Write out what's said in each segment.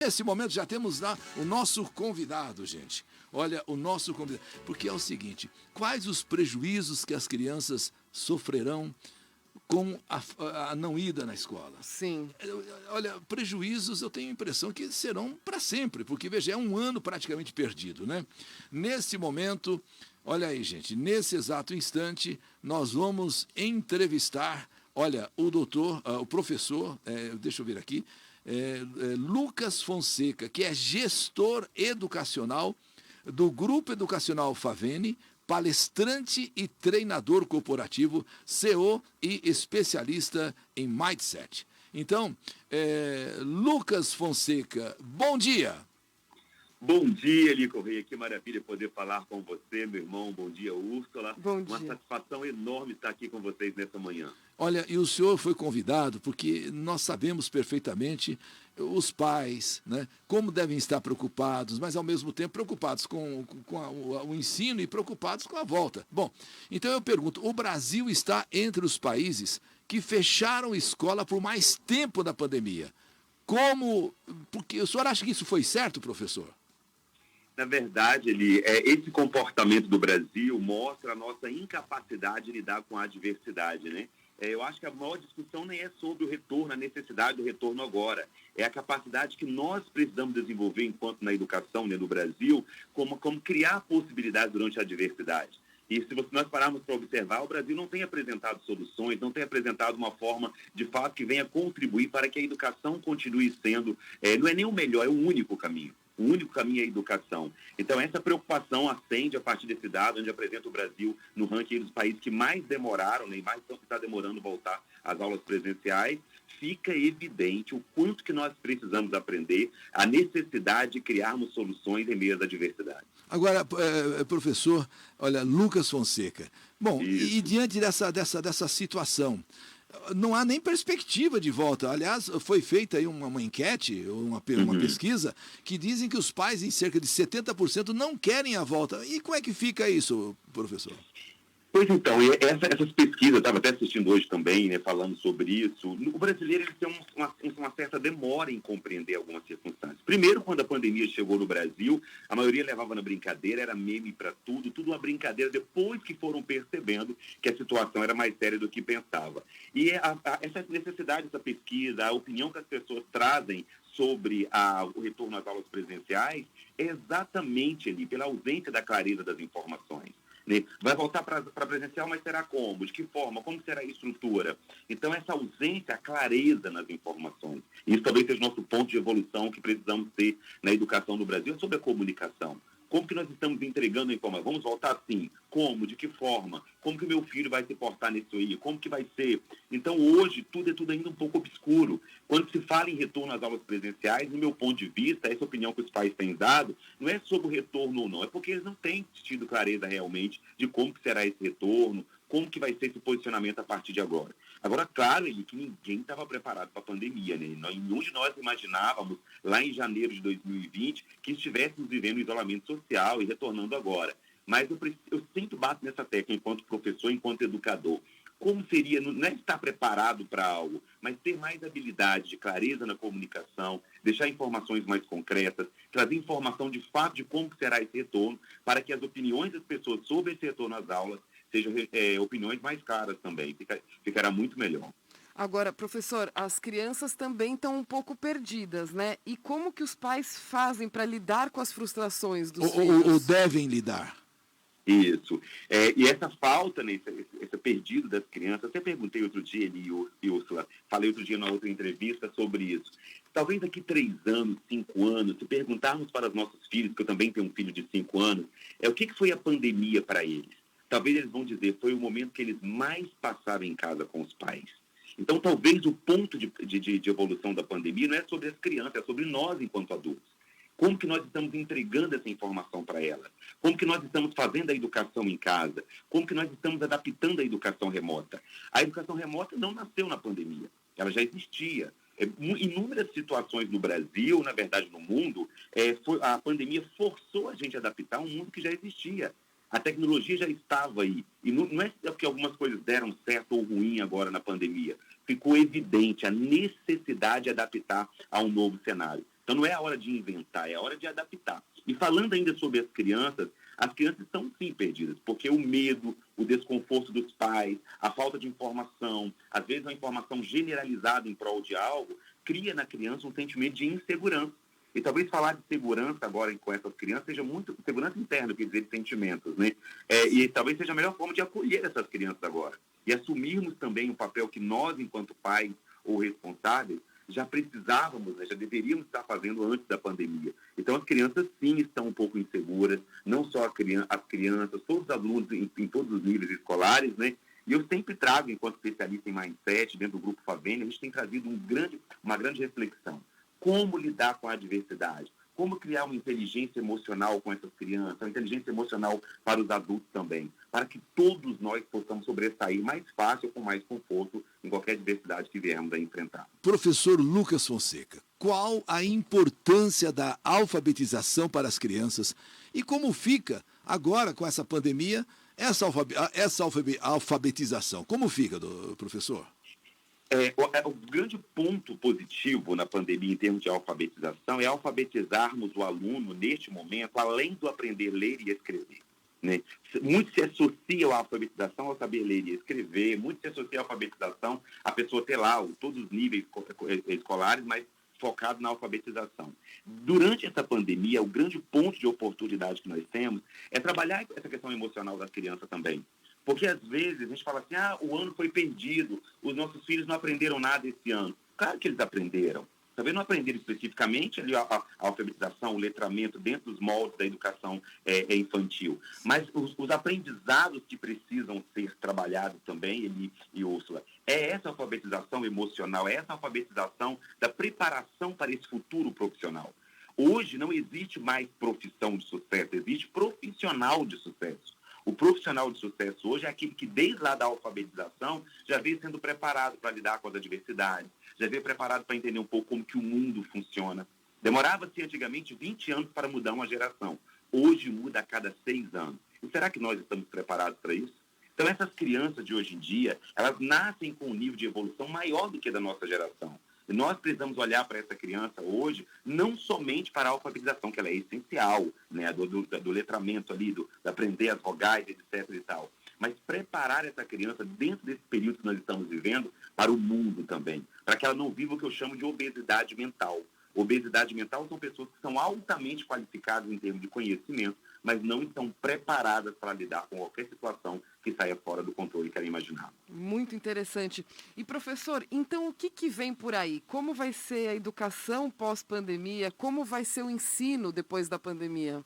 Nesse momento já temos lá o nosso convidado, gente. Olha, o nosso convidado. Porque é o seguinte, quais os prejuízos que as crianças sofrerão com a não ida na escola? Sim. Olha, prejuízos eu tenho a impressão que serão para sempre, porque, veja, é um ano praticamente perdido, né? Nesse momento, olha aí, gente, nesse exato instante, nós vamos entrevistar, olha, o professor, deixa eu ver aqui, Lucas Fonseca, que é gestor educacional do Grupo Educacional Favene, palestrante e treinador corporativo, CEO e especialista em mindset. Então, Lucas Fonseca, bom dia. Bom dia, Eli Correia. Que maravilha poder falar com você, meu irmão. Bom dia, Úrsula. Bom dia. Uma satisfação enorme estar aqui com vocês nessa manhã. Olha, e o senhor foi convidado porque nós sabemos perfeitamente os pais, né, como devem estar preocupados, mas ao mesmo tempo preocupados com o ensino e preocupados com a volta. Bom, então eu pergunto, o Brasil está entre os países que fecharam escola por mais tempo na pandemia. Como? Porque o senhor acha que isso foi certo, professor? Na verdade, Eli, esse comportamento do Brasil mostra a nossa incapacidade de lidar com a adversidade, né? Eu acho que a maior discussão nem é sobre o retorno, a necessidade do retorno agora. É a capacidade que nós precisamos desenvolver enquanto na educação, né, no Brasil, como criar possibilidades durante a adversidade. E se nós pararmos para observar, o Brasil não tem apresentado soluções, não tem apresentado uma forma, de fato, que venha contribuir para que a educação continue sendo, não é nem o melhor, é o único caminho. O único caminho é a educação. Então, essa preocupação acende a partir desse dado, onde apresenta o Brasil no ranking dos países que mais demoraram, né, e mais está demorando voltar às aulas presenciais. Fica evidente o quanto que nós precisamos aprender, a necessidade de criarmos soluções em meio à diversidade. Agora, professor, olha, Lucas Fonseca. Bom, e diante dessa situação, não há nem perspectiva de volta. Aliás, foi feita aí uma enquete, uma pesquisa, que dizem que os pais, em cerca de 70%, não querem a volta. E como é que fica isso, professor? Pois então, essas pesquisas, eu estava até assistindo hoje também, né, falando sobre isso. O brasileiro ele tem uma certa demora em compreender algumas circunstâncias. Primeiro, quando a pandemia chegou no Brasil, a maioria levava na brincadeira, era meme para tudo uma brincadeira, depois que foram percebendo que a situação era mais séria do que pensava. E essa necessidade dessa pesquisa, a opinião que as pessoas trazem sobre o retorno às aulas presenciais, é exatamente ali, pela ausência da clareza das informações. Vai voltar para presencial, mas será como? De que forma? Como será a estrutura? Então, essa ausência, a clareza nas informações. Isso talvez seja o nosso ponto de evolução que precisamos ter na educação no Brasil, é sobre a comunicação. Como que nós estamos entregando a informação? Vamos voltar assim? Como? De que forma? Como que meu filho vai se portar nisso aí? Como que vai ser? Então, hoje, tudo ainda um pouco obscuro. Quando se fala em retorno às aulas presenciais, no meu ponto de vista, essa opinião que os pais têm dado, não é sobre o retorno ou não, é porque eles não têm tido clareza realmente de como que será esse retorno, como que vai ser esse posicionamento a partir de agora. Agora, claro, que ninguém estava preparado para a pandemia, né? Nenhum de nós imaginávamos, lá em janeiro de 2020, que estivéssemos vivendo isolamento social e retornando agora. Mas eu sempre bato nessa tecla enquanto professor, enquanto educador. Como seria, não é estar preparado para algo, mas ter mais habilidade de clareza na comunicação, deixar informações mais concretas, trazer informação de fato de como será esse retorno, para que as opiniões das pessoas sobre esse retorno às aulas sejam opiniões mais claras também. Ficará muito melhor. Agora, professor, as crianças também estão um pouco perdidas, né? E como que os pais fazem para lidar com as frustrações dos filhos? Ou devem lidar? Isso. E essa falta, né, esse perdido das crianças, até perguntei outro dia, Úrsula, falei outro dia na outra entrevista sobre isso. Talvez daqui 3 anos, 5 anos, se perguntarmos para os nossos filhos, que eu também tenho um filho de 5 anos, o que foi a pandemia para eles? Talvez eles vão dizer, foi o momento que eles mais passaram em casa com os pais. Então, talvez o ponto de evolução da pandemia não é sobre as crianças, é sobre nós enquanto adultos. Como que nós estamos entregando essa informação para elas? Como que nós estamos fazendo a educação em casa? Como que nós estamos adaptando a educação remota? A educação remota não nasceu na pandemia, ela já existia. Inúmeras situações no Brasil, na verdade no mundo, a pandemia forçou a gente a adaptar um mundo que já existia. A tecnologia já estava aí. E não é porque algumas coisas deram certo ou ruim agora na pandemia. Ficou evidente a necessidade de adaptar a um novo cenário. Então não é a hora de inventar, é a hora de adaptar. E falando ainda sobre as crianças estão sim perdidas, porque o medo, o desconforto dos pais, a falta de informação, às vezes uma informação generalizada em prol de algo, cria na criança um sentimento de insegurança. E talvez falar de segurança agora com essas crianças seja muito segurança interna, quer dizer, de sentimentos, né? E talvez seja a melhor forma de acolher essas crianças agora. E assumirmos também o papel que nós, enquanto pais ou responsáveis, já precisávamos, né, já deveríamos estar fazendo antes da pandemia. Então, as crianças, sim, estão um pouco inseguras, não só as crianças, todos os alunos em todos os níveis escolares, né? E eu sempre trago, enquanto especialista em Mindset, dentro do Grupo Favene, a gente tem trazido uma grande reflexão. Como lidar com a adversidade? Como criar uma inteligência emocional com essas crianças, uma inteligência emocional para os adultos também, para que todos nós possamos sobressair mais fácil, com mais conforto, em qualquer adversidade que viermos a enfrentar. Professor Lucas Fonseca, qual a importância da alfabetização para as crianças e como fica agora com essa pandemia, essa alfabetização? Como fica, professor? O grande ponto positivo na pandemia em termos de alfabetização é alfabetizarmos o aluno, neste momento, além do aprender a ler e escrever. Né? Muito se associa a alfabetização ao saber ler e escrever, muito se associa a alfabetização a pessoa ter lá todos os níveis escolares, mas focado na alfabetização. Durante essa pandemia, o grande ponto de oportunidade que nós temos é trabalhar essa questão emocional das crianças também. Porque, às vezes, a gente fala assim, o ano foi perdido, os nossos filhos não aprenderam nada esse ano. Claro que eles aprenderam. Talvez não aprenderam especificamente ali a alfabetização, o letramento dentro dos moldes da educação infantil. Mas os aprendizados que precisam ser trabalhados também, Eli e Úrsula, é essa alfabetização emocional, é essa alfabetização da preparação para esse futuro profissional. Hoje não existe mais profissão de sucesso, existe profissional de sucesso. O profissional de sucesso hoje é aquele que, desde lá da alfabetização, já veio sendo preparado para lidar com as adversidades, já veio preparado para entender um pouco como que o mundo funciona. Demorava-se antigamente 20 anos para mudar uma geração. Hoje muda a cada 6 anos. E será que nós estamos preparados para isso? Então, essas crianças de hoje em dia, elas nascem com um nível de evolução maior do que da nossa geração. E nós precisamos olhar para essa criança hoje, não somente para a alfabetização, que ela é essencial, né, do letramento ali, de aprender as vogais, etc. e tal, mas preparar essa criança dentro desse período que nós estamos vivendo para o mundo também, para que ela não viva o que eu chamo de obesidade mental. Obesidade mental são pessoas que são altamente qualificadas em termos de conhecimento, mas não estão preparadas para lidar com qualquer situação que saia fora do controle que ela imaginava. Muito interessante. E, professor, então o que vem por aí? Como vai ser a educação pós-pandemia? Como vai ser o ensino depois da pandemia?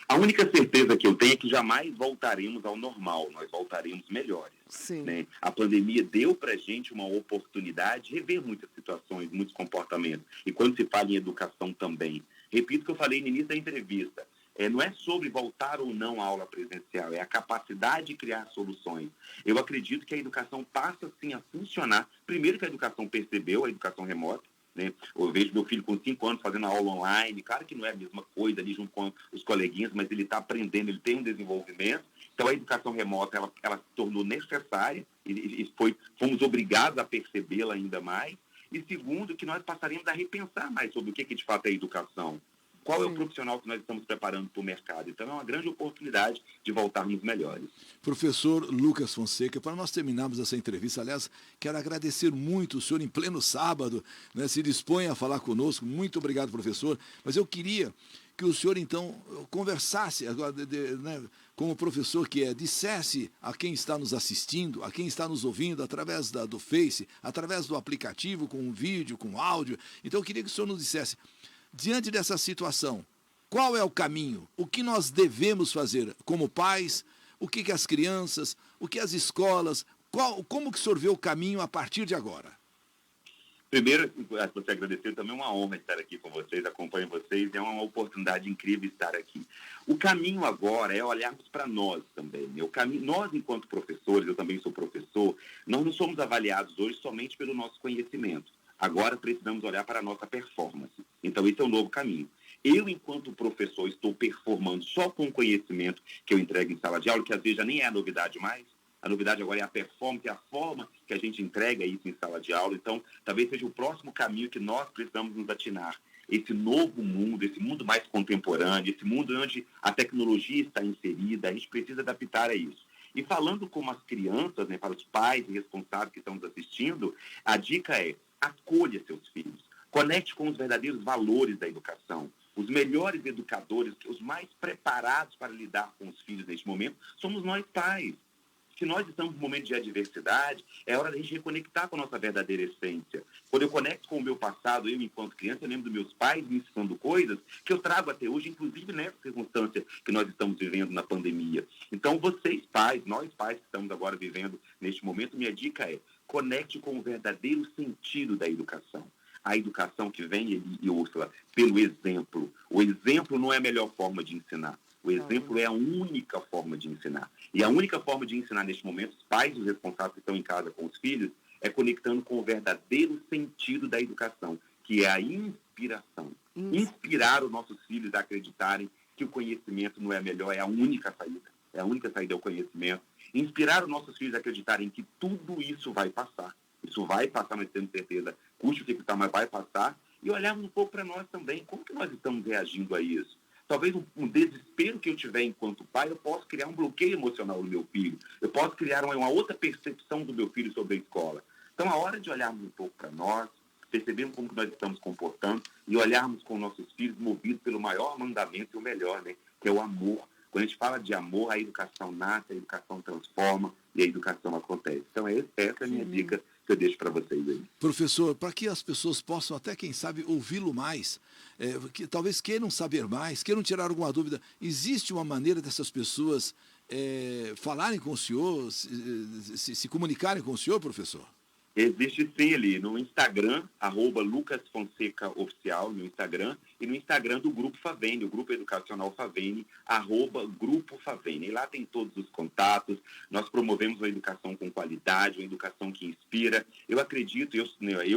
A única certeza que eu tenho é que jamais voltaremos ao normal, nós voltaremos melhores. Sim. Né? A pandemia deu para a gente uma oportunidade de rever muitas situações, muitos comportamentos. E quando se fala em educação também, repito o que eu falei no início da entrevista, não é sobre voltar ou não à aula presencial, é a capacidade de criar soluções. Eu acredito que a educação passa, sim, a funcionar. Primeiro que a educação percebeu a educação remota, né? Eu vejo meu filho com 5 anos fazendo aula online, claro que não é a mesma coisa ali junto com os coleguinhas, mas ele está aprendendo, ele tem um desenvolvimento. Então a educação remota, ela se tornou necessária e fomos obrigados a percebê-la ainda mais. E segundo, que nós passaremos a repensar mais sobre o que de fato é educação. Qual é o profissional que nós estamos preparando para o mercado? Então, é uma grande oportunidade de voltarmos melhores. Professor Lucas Fonseca, para nós terminarmos essa entrevista, aliás, quero agradecer muito o senhor em pleno sábado, né, se dispõe a falar conosco. Muito obrigado, professor. Mas eu queria que o senhor, então, conversasse agora, né, como professor que é, dissesse a quem está nos assistindo, a quem está nos ouvindo, através do Face, através do aplicativo, com um vídeo, com áudio. Então, eu queria que o senhor nos dissesse, diante dessa situação, qual é o caminho? O que nós devemos fazer como pais? O que as crianças? O que as escolas? Como que o senhor vê o caminho a partir de agora? Primeiro, você agradecer, também é uma honra estar aqui com vocês, acompanho vocês, é uma oportunidade incrível estar aqui. O caminho agora é olharmos para nós também. Nós, enquanto professores, eu também sou professor, nós não somos avaliados hoje somente pelo nosso conhecimento. Agora precisamos olhar para a nossa performance. Então, esse é o novo caminho. Eu, enquanto professor, estou performando só com o conhecimento que eu entrego em sala de aula, que às vezes já nem é a novidade mais. A novidade agora é a performance, é a forma que a gente entrega isso em sala de aula. Então, talvez seja o próximo caminho que nós precisamos nos atinar. esse novo mundo, esse mundo mais contemporâneo, esse mundo onde a tecnologia está inserida, a gente precisa adaptar a isso. E falando como as crianças, né, para os pais e responsáveis que estão nos assistindo, a dica é: acolha seus filhos, conecte com os verdadeiros valores da educação. Os melhores educadores, os mais preparados para lidar com os filhos neste momento, somos nós pais. Se nós estamos num momento de adversidade, é hora da gente reconectar com a nossa verdadeira essência. Quando eu conecto com o meu passado, eu enquanto criança, eu lembro dos meus pais me ensinando coisas que eu trago até hoje, inclusive nessa circunstância que nós estamos vivendo na pandemia. Então, vocês pais, nós pais que estamos agora vivendo neste momento, minha dica é: conecte com o verdadeiro sentido da educação. A educação que vem, e Úrsula, pelo exemplo. O exemplo não é a melhor forma de ensinar. O exemplo é a única forma de ensinar. E a única forma de ensinar neste momento, os pais, os responsáveis que estão em casa com os filhos, é conectando com o verdadeiro sentido da educação, que é a inspiração. Inspirar os nossos filhos a acreditarem que o conhecimento não é a melhor, é a única saída. É a única saída, é o conhecimento. Inspirar os nossos filhos a acreditarem que tudo isso vai passar. Isso vai passar, nós temos certeza. Custe o que custar, mas vai passar. E olharmos um pouco para nós também. Como que nós estamos reagindo a isso? Talvez um desespero que eu tiver enquanto pai, eu posso criar um bloqueio emocional no meu filho. Eu posso criar uma outra percepção do meu filho sobre a escola. Então, a hora de olharmos um pouco para nós, percebermos como que nós estamos comportando e olharmos com nossos filhos movidos pelo maior mandamento e o melhor, né? Que é o amor. Quando a gente fala de amor, a educação nasce, a educação transforma e a educação acontece. Então, essa é a minha dica que eu deixo para vocês aí. Professor, para que as pessoas possam até, quem sabe, ouvi-lo mais, que talvez queiram saber mais, queiram tirar alguma dúvida, existe uma maneira dessas pessoas falarem com o senhor, se comunicarem com o senhor, professor? Existe sim ali no Instagram, @LucasFonsecaOficial, no Instagram, e no Instagram do Grupo Favene, o Grupo Educacional Favene, @Grupo Favene. E lá tem todos os contatos, nós promovemos uma educação com qualidade, uma educação que inspira. Eu acredito, eu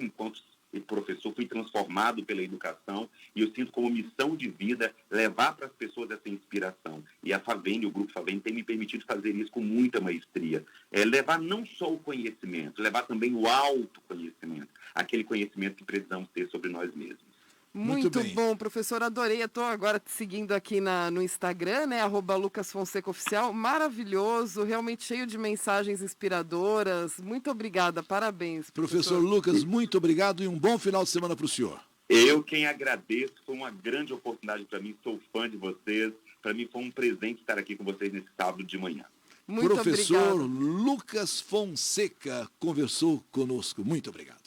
enquanto professor, fui transformado pela educação e eu sinto como missão de vida levar para as pessoas essa inspiração. E a Favene, o Grupo Favene, tem me permitido fazer isso com muita maestria. Levar não só o conhecimento, levar também o autoconhecimento, aquele conhecimento que precisamos ter sobre nós mesmos. Muito bom, professor, adorei. Eu estou agora te seguindo aqui no Instagram, né, @LucasFonsecaOficial. Maravilhoso, realmente cheio de mensagens inspiradoras. Muito obrigada, parabéns. Professor Lucas, muito obrigado e um bom final de semana para o senhor. Eu quem agradeço, foi uma grande oportunidade para mim, sou fã de vocês. Para mim foi um presente estar aqui com vocês nesse sábado de manhã. Muito Professor obrigado. Lucas Fonseca conversou conosco. Muito obrigado.